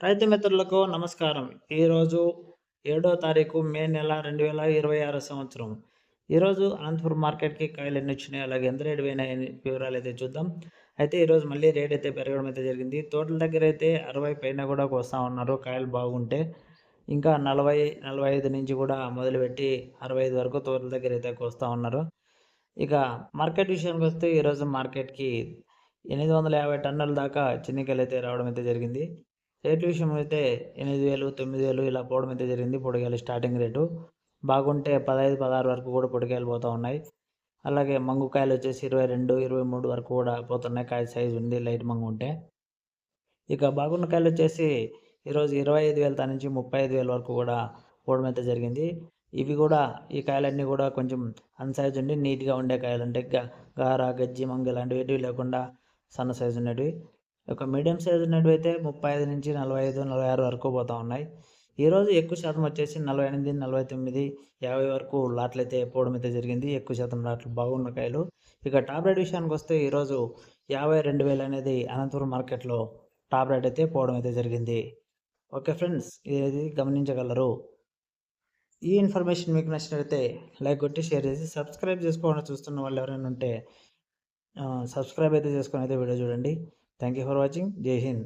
రైతు మిత్రులకు నమస్కారం. ఈరోజు 7వ తారీఖు మే నెల 2026 సంవత్సరం. ఈరోజు అనంతపురం మార్కెట్‌కి కాయలు ఎన్నొచ్చినాయి, అలాగే ఎంత రేటు పోయినాయని వివరాలైతే చూద్దాం. అయితే ఈరోజు మళ్ళీ రేట్ అయితే పెరగడం అయితే జరిగింది. తోటల దగ్గర అయితే 60 పైన కూడా కోస్తా ఉన్నారు కాయలు బాగుంటే. ఇంకా 40, 45 నుంచి కూడా మొదలుపెట్టి 65 వరకు తోటల దగ్గర అయితే కోస్తా ఉన్నారు. ఇక మార్కెట్ విషయానికొస్తే ఈరోజు మార్కెట్‌కి 850 టన్నుల దాకా చెనిక్కాయలు అయితే రావడం అయితే జరిగింది. రేట్ల విషయం అయితే 8,000, 9,000 ఇలా పోవడం అయితే జరిగింది. పొడిగాయలు స్టార్టింగ్ రేటు. బాగుంటే 15, 16 వరకు కూడా పొడికాయలు పోతా ఉన్నాయి. అలాగే మంగుకాయలు వచ్చేసి 22, 23 వరకు కూడా పోతున్నాయి. కాయ సైజు ఉంది లైట్ మంగు ఉంటే. ఇక బాగున్న కాయలు వచ్చేసి ఈరోజు 25,000 నుంచి 35,000 వరకు కూడా పోవడం అయితే జరిగింది. ఇవి కూడా ఈ కాయలన్నీ కూడా కొంచెం సైజ్ ఉండి నీట్‌గా ఉండే కాయలు అంటే గార, గజ్జి, మంగు ఇలాంటివి ఏటివి లేకుండా సన్న సైజు ఉన్నటివి. ఒక మీడియం సైజ్ ఉన్నటివైతే 35 నుంచి 45, 46 వరకు పోతా ఉన్నాయి. ఈరోజు ఎక్కువ శాతం వచ్చేసి 48, 49, 50 వరకు లాట్లయితే పోవడం అయితే జరిగింది. ఎక్కువ శాతం లాట్లు బాగున్న కాయలు. ఇక టాప్ రేట్ విషయానికొస్తే ఈరోజు 52,000 అనేది అనంతపురం మార్కెట్‌లో టాప్ రేట్ అయితే పోవడం అయితే జరిగింది. ఓకే ఫ్రెండ్స్, ఇది గమనించగలరు. ఈ ఇన్ఫర్మేషన్ మీకు నచ్చినట్లయితే లైక్ కొట్టి షేర్ చేసి సబ్స్క్రైబ్ చేసుకోకుండా చూస్తున్న వాళ్ళు ఎవరైనా ఉంటే సబ్స్క్రైబ్ అయితే చేసుకొని అయితే వీడియో చూడండి. Thank you for watching. జై హింద్.